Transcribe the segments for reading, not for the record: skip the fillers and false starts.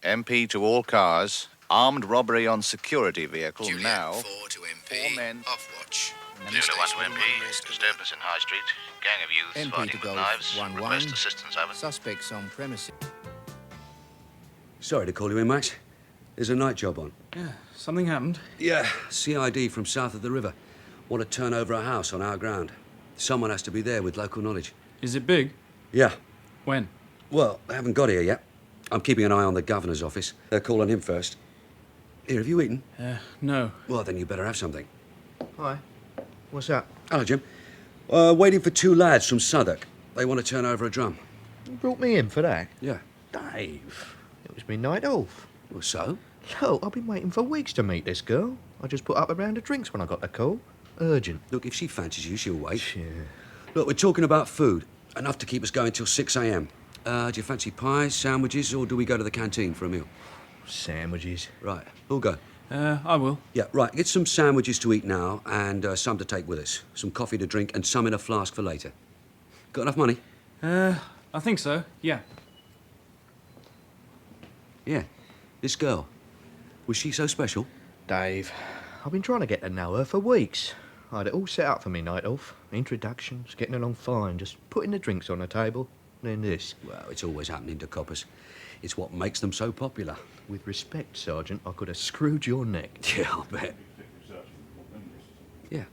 MP to all cars. Armed robbery on security vehicle Juliet, now. 4 to MP. 4 men. Off watch. Zulu 1 to MP. Disturbance in High Street. Gang of youths MP fighting to with Golf knives. 1-1. Request assistance, over. Suspects on premises. Sorry to call you in, Max. There's a night job on. Yeah, something happened. Yeah, CID from south of the river. Want to turn over a house on our ground. Someone has to be there with local knowledge. Is it big? Yeah. When? Well, they haven't got here yet. I'm keeping an eye on the governor's office. They're calling him first. Here, have you eaten? No. Well, then you better have something. Hi. What's up? Hello, Jim. Waiting for 2 lads from Southwark. They want to turn over a drum. You brought me in for that? Yeah. Dave, it was me night off. Well, so? Look, I've been waiting for weeks to meet this girl. I just put up a round of drinks when I got the call. Urgent. Look, if she fancies you, she'll wait. Yeah. Look, we're talking about food. Enough to keep us going till 6 a.m. Do you fancy pies, sandwiches, or do we go to the canteen for a meal? Sandwiches. Right, who'll go? I will. Yeah, right. Get some sandwiches to eat now and some to take with us. Some coffee to drink and some in a flask for later. Got enough money? I think so, yeah. Yeah. This girl. Was she so special? Dave, I've been trying to get to know her for weeks. I had it all set up for me night off. Introductions, getting along fine, just putting the drinks on the table. Then this. Well, it's always happening to coppers. It's what makes them so popular. With respect, Sergeant, I could have screwed your neck. Yeah, I'll bet. Yeah.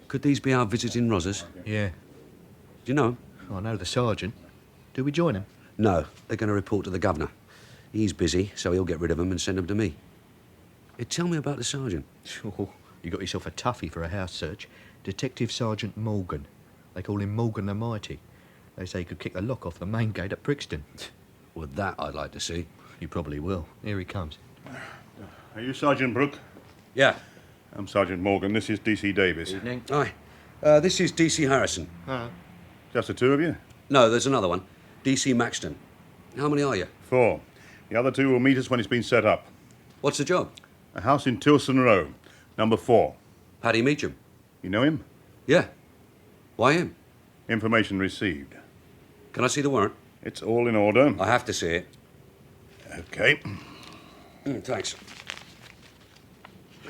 Could these be our visiting Rozzers? Yeah. Do you know 'em? I know the sergeant. Do we join him? No, they're going to report to the governor. He's busy, so he'll get rid of them and send them to me. Tell me about the sergeant. Sure. You got yourself a toughie for a house search. Detective Sergeant Morgan. They call him Morgan the Mighty. They say he could kick the lock off the main gate at Brixton. Well, that I'd like to see. You probably will. Here he comes. Are you Sergeant Brook? Yeah. I'm Sergeant Morgan. This is DC Davis. Evening. Hi. This is DC Harrison. Just the 2 of you? No, there's another one. DC Maxton. How many are you? 4. The other 2 will meet us when it's been set up. What's the job? A house in Tilson Row, number 4. Paddy Meacham. You know him? Yeah. Why him? Information received. Can I see the warrant? It's all in order. I have to see it. Okay. Thanks.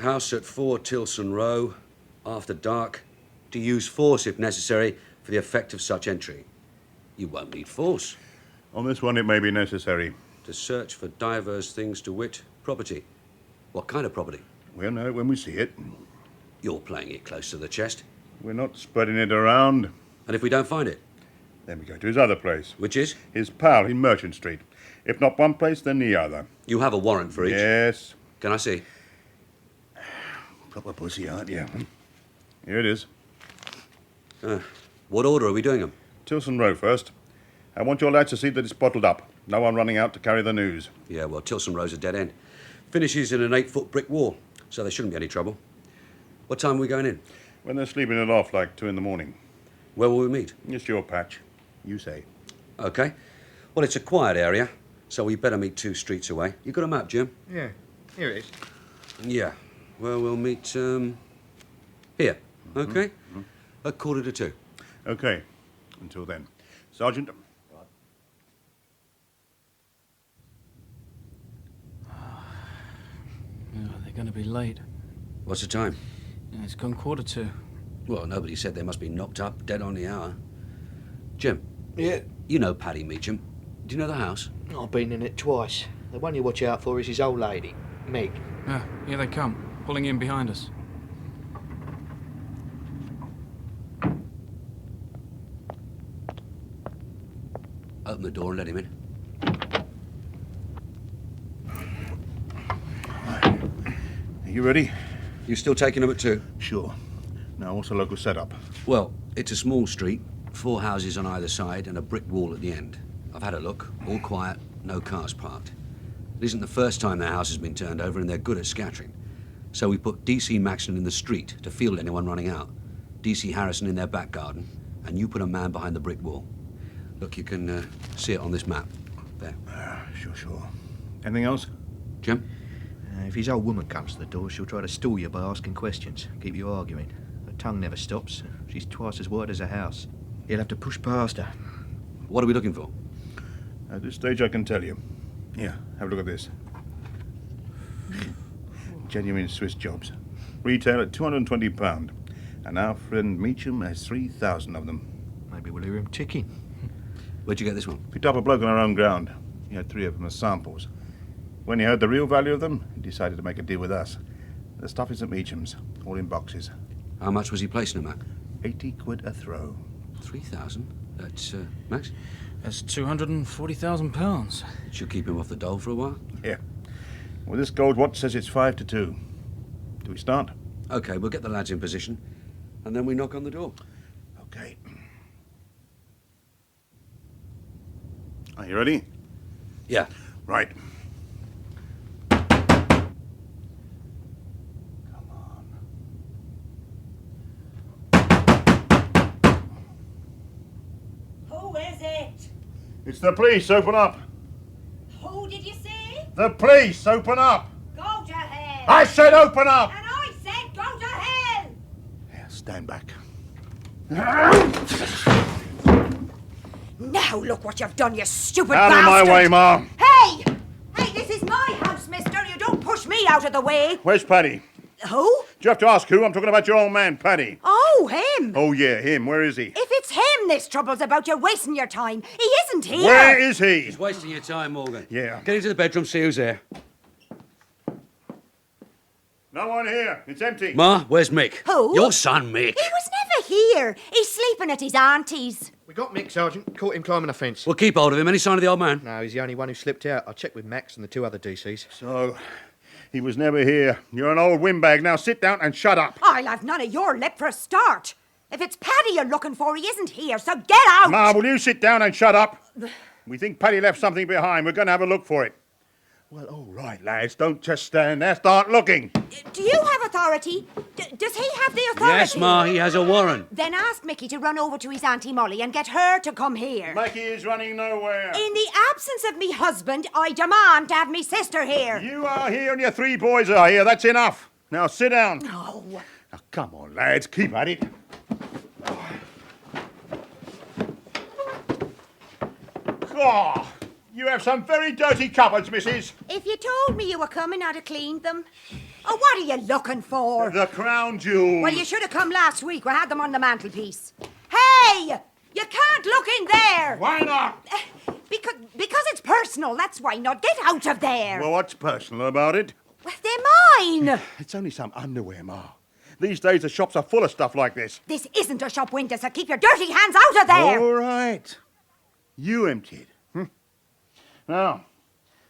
House at 4 Tilson Row, after dark, to use force if necessary for the effect of such entry. You won't need force. On this one, it may be necessary. To search for divers things, to wit, property. What kind of property? We'll know it when we see it. You're playing it close to the chest. We're not spreading it around. And if we don't find it? Then we go to his other place. Which is? His pal in Merchant Street. If not one place, then the other. You have a warrant for each? Yes. Can I see? Proper pussy, aren't you? Here it is. What order are we doing them? Tilson Row first. I want your lads to see that it's bottled up. No one running out to carry the news. Yeah, well, Tilson Row's a dead end. Finishes in an 8-foot brick wall, so there shouldn't be any trouble. What time are we going in? When they're sleeping it off, like 2 in the morning. Where will we meet? It's your patch. You say. Okay. Well, it's a quiet area, so we better meet 2 streets away. You got a map, Jim? Yeah. Here it is. Yeah. Well, we'll meet, here. Okay? At 1:45. Okay. Until then. Sergeant. They're going to be late. What's the time? Yeah, it's gone 1:45. Well, nobody said they must be knocked up, dead on the hour. Jim. Yeah. You know Paddy Meacham. Do you know the house? I've been in it twice. The one you watch out for is his old lady, Meg. Ah, here they come, pulling in behind us. Open the door and let him in. Are you ready? You still taking him at 2? Sure. Now, what's the local setup? Well, it's a small street, 4 houses on either side and a brick wall at the end. I've had a look, all quiet, no cars parked. It isn't the first time their house has been turned over and they're good at scattering. So we put DC Maxton in the street to field anyone running out, DC Harrison in their back garden, and you put a man behind the brick wall. Look, you can see it on this map. There. Sure. Anything else? Jim? If his old woman comes to the door, she'll try to stall you by asking questions, keep you arguing. Her tongue never stops. She's twice as wide as a house. He'll have to push past her. What are we looking for? At this stage, I can tell you. Here, have a look at this. Genuine Swiss jobs. Retail at £220. And our friend Meacham has 3,000 of them. Maybe we'll hear him ticking. Where'd you get this one? Picked up a bloke on our own ground. He had 3 of them as samples. When he heard the real value of them, he decided to make a deal with us. The stuff is at Meacham's, all in boxes. How much was he placing them at? 80 quid a throw. 3,000? That's, Max? That's £240,000. Should keep him off the dole for a while. Yeah. Well, this gold watch says it's 5 to 2. Do we start? OK, we'll get the lads in position, and then we knock on the door. Okay. Are you ready? Yeah. Right. Who is it? It's the police. Open up. Who did you say? The police. Open up. Go to hell. I said open up. And I said go to hell. Yeah, stand back. Now look what you've done, you stupid Out of bastard. my way, Ma. Hey! Hey, this is my house, mister. You don't push me out of the way. Where's Paddy? Who? Do you have to ask who? I'm talking about your old man, Paddy. Oh, him. Oh, yeah, him. Where is he? If it's him this trouble's about, you're wasting your time. He isn't here. Where is he? He's wasting your time, Morgan. Yeah. Get into the bedroom, see who's there. No one here. It's empty. Ma, where's Mick? Who? Your son, Mick. He was never here. He's sleeping at his auntie's. We got Mick, Sergeant. Caught him climbing a fence. We'll keep hold of him. Any sign of the old man? No, he's the only one who slipped out. I checked with Max and the 2 other DCs. So, he was never here. You're an old windbag. Now sit down and shut up. I'll have none of your lip for a start. If it's Paddy you're looking for, he isn't here, so get out! Ma, will you sit down and shut up? We think Paddy left something behind. We're going to have a look for it. Well, all right, lads. Don't just stand there. Start looking. Do you have authority? Does he have the authority? Yes, Ma, he has a warrant. Then ask Mickey to run over to his Auntie Molly and get her to come here. Mackie is running nowhere. In the absence of me husband, I demand to have me sister here. You are here and your 3 boys are here. That's enough. Now sit down. No. Now, come on, lads. Keep at it. Oh, you have some very dirty cupboards, missus. If you told me you were coming, I'd have cleaned them. Oh, what are you looking for? The crown jewels. Well, you should have come last week. We had them on the mantelpiece. Hey! You can't look in there! Why not? Because it's personal, that's why not. Get out of there! Well, what's personal about it? Well, they're mine! It's only some underwear, Ma. These days the shops are full of stuff like this. This isn't a shop window, so keep your dirty hands out of there! All right. You emptied. Now,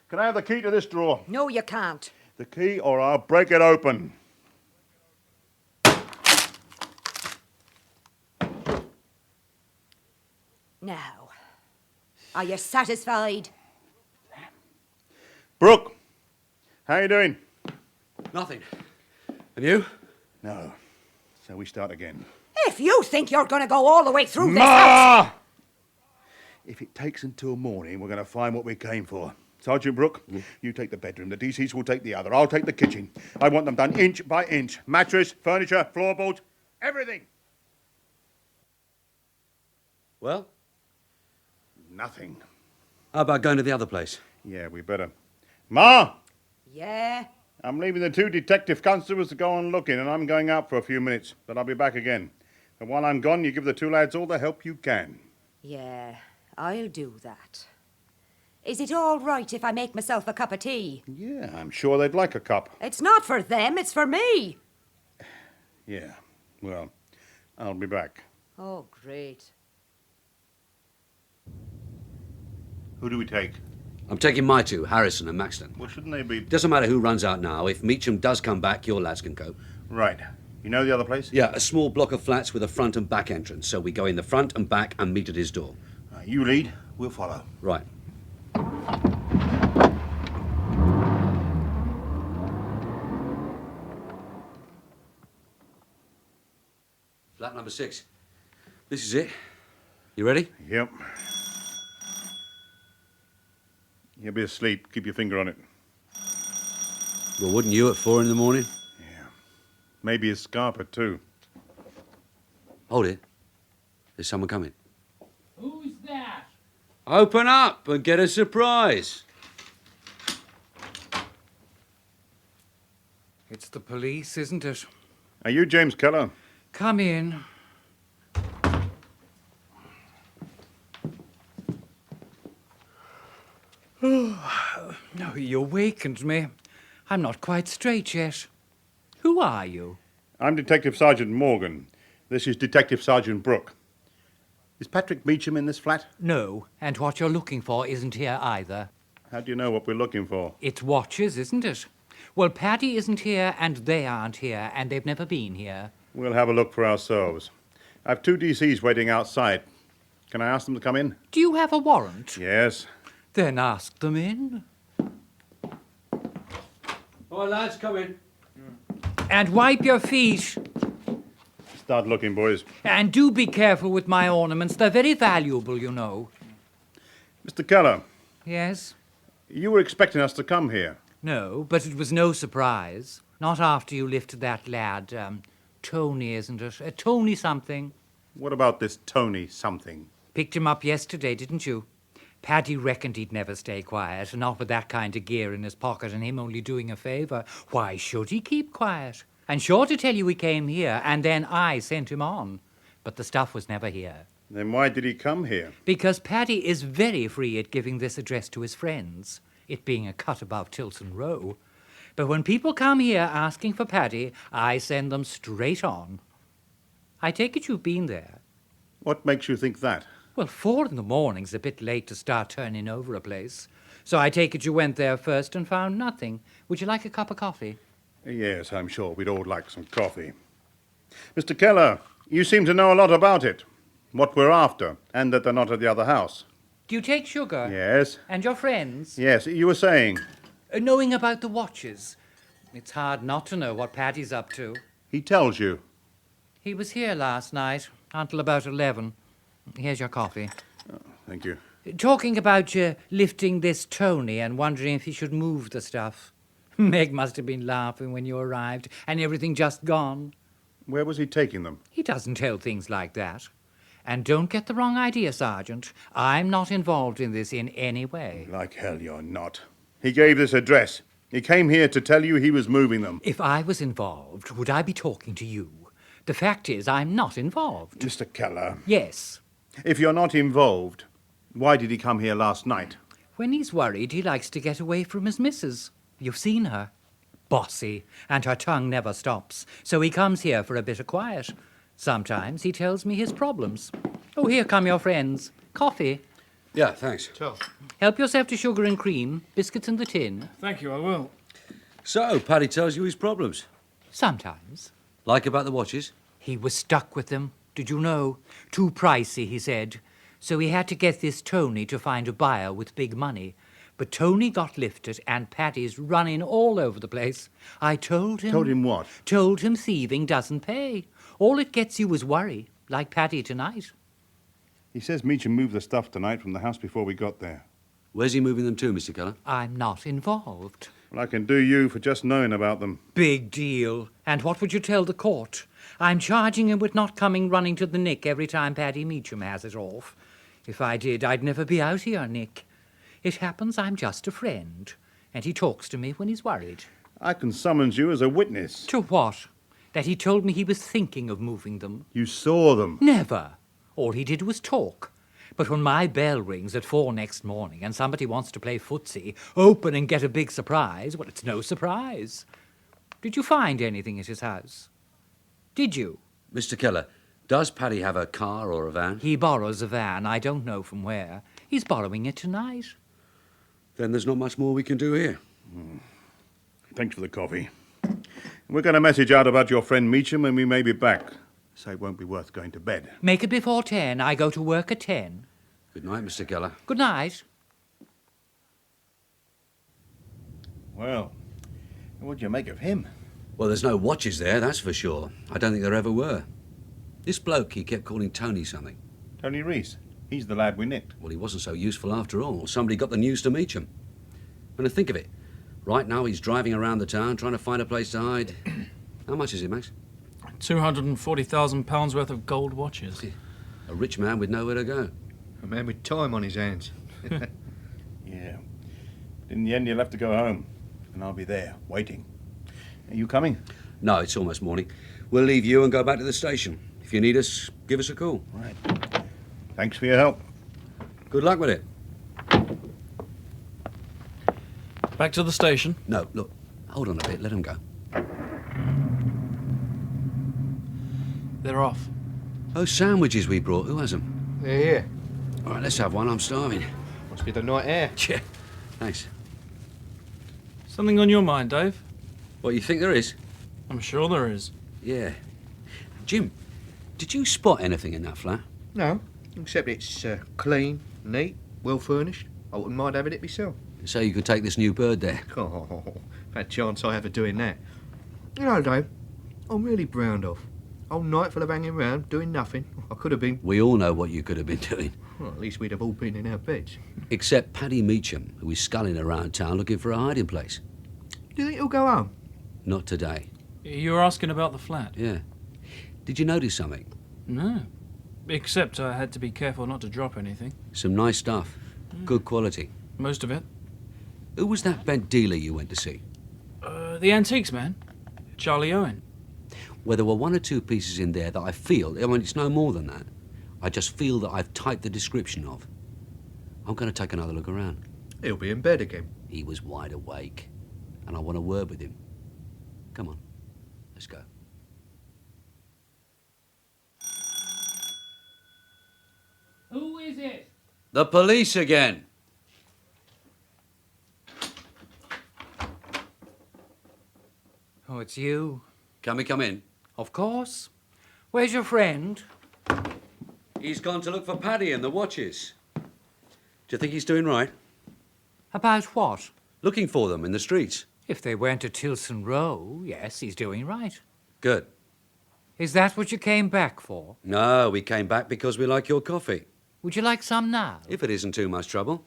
can I have the key to this drawer? No, you can't. The key or I'll break it open. Now, are you satisfied? Brook, how you doing? Nothing. And you? No. So we start again. If you think you're going to go all the way through this house... Ma! If it takes until morning, we're going to find what we came for. Sergeant Brook, you take the bedroom. The DCs will take the other. I'll take the kitchen. I want them done inch by inch. Mattress, furniture, floorboards, everything. Well? Nothing. How about going to the other place? Yeah, we better. Ma! Yeah? I'm leaving the 2 detective constables to go on looking, and I'm going out for a few minutes, but I'll be back again. And while I'm gone, you give the 2 lads all the help you can. Yeah, I'll do that. Is it all right if I make myself a cup of tea? Yeah, I'm sure they'd like a cup. It's not for them, it's for me. Yeah, well, I'll be back. Oh, great. Who do we take? I'm taking my 2, Harrison and Maxton. Well, shouldn't they be... Doesn't matter who runs out now. If Meacham does come back, your lads can go. Right. You know the other place? Yeah, a small block of flats with a front and back entrance. So we go in the front and back and meet at his door. You lead, we'll follow. Right. Flat number 6. This is it. You ready? Yep. You'll be asleep. Keep your finger on it. Well, wouldn't you at 4 in the morning? Yeah. Maybe a scarper, too. Hold it. There's someone coming. Who's that? Open up and get a surprise. It's the police, isn't it? Are you James Keller? Come in. Oh, no, you awakened me. I'm not quite straight yet. Who are you? I'm Detective Sergeant Morgan. This is Detective Sergeant Brook. Is Patrick Meacham in this flat? No, and what you're looking for isn't here either. How do you know what we're looking for? It's watches, isn't it? Well, Paddy isn't here, and they aren't here, and they've never been here. We'll have a look for ourselves. I've 2 DCs waiting outside. Can I ask them to come in? Do you have a warrant? Yes. Then ask them in. All right, lads, come in. And wipe your feet. Start looking, boys. And do be careful with my ornaments. They're very valuable, you know. Mr. Keller, Yes? you were expecting us to come here. No, but it was no surprise. Not after you lifted that lad. Tony, isn't it? Tony something. What about this Tony something? Picked him up yesterday, didn't you? Paddy reckoned he'd never stay quiet, not with that kind of gear in his pocket and him only doing a favour. Why should he keep quiet? And sure to tell you he came here, and then I sent him on. But the stuff was never here. Then why did he come here? Because Paddy is very free at giving this address to his friends, it being a cut above Tilson Row. But when people come here asking for Paddy, I send them straight on. I take it you've been there. What makes you think that? Well, 4 in the morning's a bit late to start turning over a place. So I take it you went there first and found nothing. Would you like a cup of coffee? Yes, I'm sure we'd all like some coffee. Mr. Keller, you seem to know a lot about it. What we're after, and that they're not at the other house. Do you take sugar? Yes. And your friends? Yes, you were saying. Knowing about the watches. It's hard not to know what Paddy's up to. He tells you. He was here last night, until about 11. Here's your coffee. Thank you. Talking about you lifting this Tony and wondering if he should move the stuff. Meg must have been laughing when you arrived, and everything just gone. Where was he taking them? He doesn't tell things like that. And don't get the wrong idea, Sergeant. I'm not involved in this in any way. Like hell you're not. He gave this address. He came here to tell you he was moving them. If I was involved, would I be talking to you? The fact is, I'm not involved. Mr. Keller, Yes. if you're not involved, why did he come here last night? When he's worried, he likes to get away from his missus. You've seen her. Bossy, and her tongue never stops. So he comes here for a bit of quiet. Sometimes he tells me his problems. Oh, here come your friends. Coffee. Yeah, thanks. Help yourself to sugar and cream. Biscuits in the tin. Thank you, I will. So, Paddy tells you his problems. Sometimes. Like about the watches? He was stuck with them. Did you know? Too pricey, he said. So he had to get this Tony to find a buyer with big money. But Tony got lifted, and Paddy's running all over the place. I told him... Told him what? Told him thieving doesn't pay. All it gets you is worry, like Paddy tonight. He says Meacham moved the stuff tonight from the house before we got there. Where's he moving them to, Mr. Keller? I'm not involved. Well, I can do you for just knowing about them. Big deal. And what would you tell the court? I'm charging him with not coming running to the Nick every time Paddy Meacham has it off. If I did, I'd never be out here, Nick. It happens I'm just a friend, and he talks to me when he's worried. I can summons you as a witness. To what? That he told me he was thinking of moving them. You saw them. Never. All he did was talk. But when my bell rings at 4 next morning and somebody wants to play footsie, open and get a big surprise, well, it's no surprise. Did you find anything at his house? Did you? Mr. Keller, does Paddy have a car or a van? He borrows a van, I don't know from where. He's borrowing it tonight. Then there's not much more we can do here. Thanks for the coffee. We're going to message out about your friend Meacham and we may be back. So it won't be worth going to bed. Make it before 10. I go to work at 10. Good night, Mr. Keller. Good night. Well, what'd you make of him? Well, there's no watches there, that's for sure. I don't think there ever were. This bloke he kept calling Tony something. Tony Reese. He's the lad we nicked. Well, he wasn't so useful after all. Somebody got the news to Meacham. When I think of it, right now he's driving around the town trying to find a place to hide. How much is it, Max? £240,000 worth of gold watches. A rich man with nowhere to go. A man with time on his hands. Yeah. But in the end, you'll have to go home. And I'll be there, waiting. Are you coming? No, it's almost morning. We'll leave you and go back to the station. If you need us, give us a call. Right. Thanks for your help. Good luck with it. Back to the station. No, look, hold on a bit. Let him go. They're off. Those sandwiches we brought, who has them? They're here. All right, let's have one. I'm starving. Must be the night air. Yeah, thanks. Something on your mind, Dave? What, you think there is? I'm sure there is. Yeah. Jim, did you spot anything in that flat? No, except it's clean, neat, well furnished. I wouldn't mind having it myself. So you could take this new bird there. Oh, bad chance I ever doing that. You know, Dave, I'm really browned off. Whole night full of hanging around, doing nothing. I could have been. We all know what you could have been doing. Well, at least we'd have all been in our beds. Except Paddy Meacham, who is sculling around town looking for a hiding place. Do you think he'll go home? Not today. You were asking about the flat? Yeah. Did you notice something? No. Except I had to be careful not to drop anything. Some nice stuff. Good quality. Most of it. Who was that bent dealer you went to see? The antiques man. Charlie Owen. Well, there were one or two pieces in there that I feel, I mean, it's no more than that. I just feel that I've typed the description of. I'm going to take another look around. He'll be in bed again. He was wide awake, and I want a word with him. Come on, let's go. Who is it? The police again. Oh, it's you. Can we come in? Of course. Where's your friend? He's gone to look for Paddy and the watches. Do you think he's doing right? About what? Looking for them in the streets. If they weren't at Tilson Row, yes, he's doing right. Good. Is that what you came back for? No, we came back because we like your coffee. Would you like some now? If it isn't too much trouble.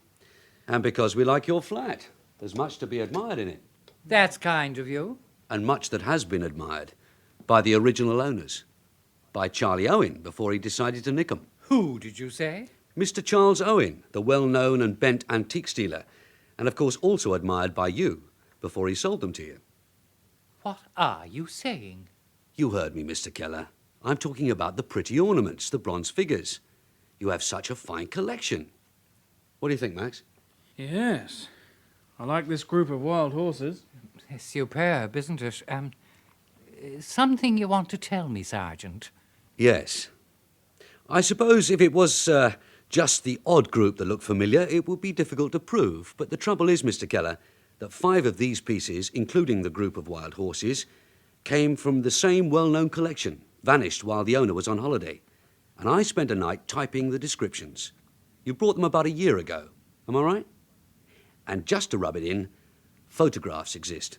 And because we like your flat. There's much to be admired in it. That's kind of you. And much that has been admired by the original owners. By Charlie Owen before he decided to nick 'em. Who did you say? Mr. Charles Owen, the well-known and bent antiques dealer. And of course also admired by you before he sold them to you. What are you saying? You heard me, Mr. Keller. I'm talking about the pretty ornaments, the bronze figures. You have such a fine collection. What do you think, Max? Yes. I like this group of wild horses. Superb, isn't it? Something you want to tell me, Sergeant? Yes. I suppose if it was just the odd group that looked familiar, it would be difficult to prove. But the trouble is, Mr. Keller, that 5 of these pieces, including the group of wild horses, came from the same well-known collection, vanished while the owner was on holiday. And I spent a night typing the descriptions. You brought them about a year ago. Am I right? And just to rub it in, photographs exist.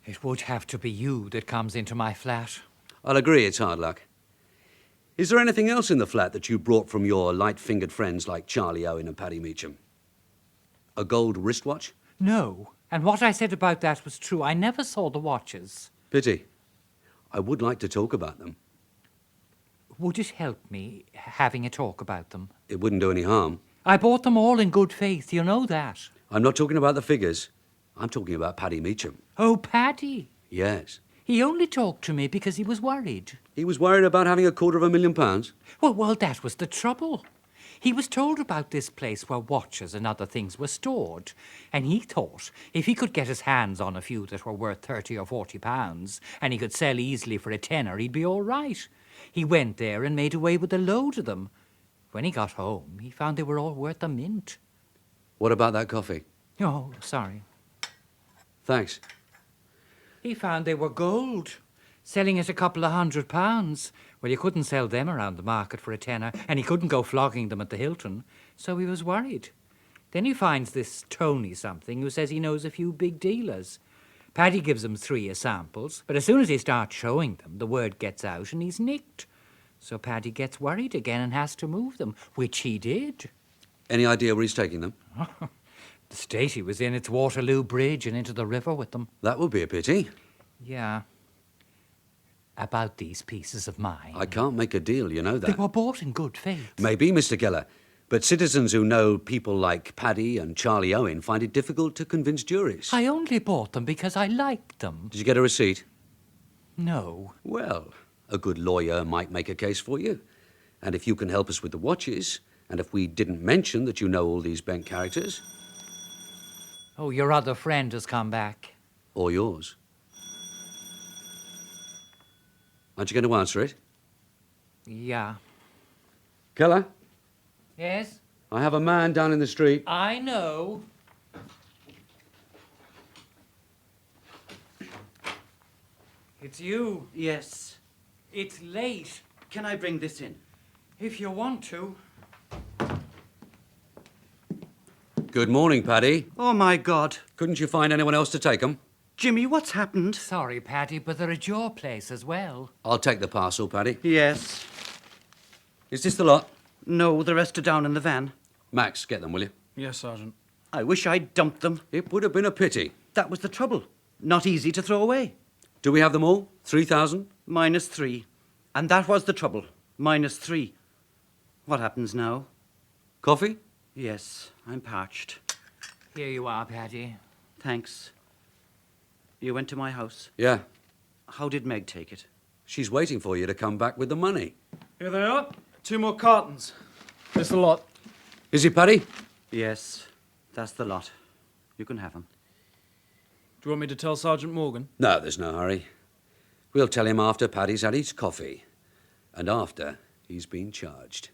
It would have to be you that comes into my flat. I'll agree it's hard luck. Is there anything else in the flat that you brought from your light-fingered friends like Charlie Owen and Paddy Meacham? A gold wristwatch? No. And what I said about that was true. I never saw the watches. Pity. I would like to talk about them. Would it help me having a talk about them? It wouldn't do any harm. I bought them all in good faith. You know that. I'm not talking about the figures. I'm talking about Paddy Meacham. Oh, Paddy. Yes. He only talked to me because he was worried. He was worried about having £250,000? Well, that was the trouble. He was told about this place where watches and other things were stored, and he thought if he could get his hands on a few that were worth 30 or 40 pounds, and he could sell easily for a tenner, he'd be all right. He went there and made away with a load of them. When he got home, he found they were all worth a mint. What about that coffee? Oh, sorry. Thanks. He found they were gold, selling at £200. Well, you couldn't sell them around the market for a tenner, and he couldn't go flogging them at the Hilton, so he was worried. Then he finds this Tony something who says he knows a few big dealers. Paddy gives him 3 as samples, but as soon as he starts showing them, the word gets out and he's nicked. So Paddy gets worried again and has to move them, which he did. Any idea where he's taking them? The state he was in, it's Waterloo Bridge and into the river with them. That would be a pity. Yeah. About these pieces of mine. I can't make a deal, you know They that. were bought in good faith. Maybe, Mr. Keller. But citizens who know people like Paddy and Charlie Owen find it difficult to convince juries. I only bought them because I liked them. Did you get a receipt? No. Well, a good lawyer might make a case for you. And if you can help us with the watches, and if we didn't mention that you know all these bent characters, Oh, your other friend has come back. or yours. Aren't you going to answer it? Yeah. Keller, Yes? I have a man down in the street. I know. It's you. Yes. It's late. Can I bring this in? If you want to. Good morning, Paddy. Oh, my God. Couldn't you find anyone else to take 'em? Jimmy, what's happened? Sorry, Paddy, but they're at your place as well. I'll take the parcel, Paddy. Yes. Is this the lot? No, the rest are down in the van. Max, get them, will you? Yes, Sergeant. I wish I'd dumped them. It would have been a pity. That was the trouble. Not easy to throw away. Do we have them all? 3,000? -3. And that was the trouble. -3. What happens now? Coffee? Yes, I'm parched. Here you are, Paddy. Thanks. You went to my house. Yeah. How did Meg take it? She's waiting for you to come back with the money. Here they are. 2 more cartons. This the lot. Is it, Paddy? Yes, that's the lot. You can have 'em. Do you want me to tell Sergeant Morgan? No, there's no hurry. We'll tell him after Paddy's had his coffee. And after he's been charged.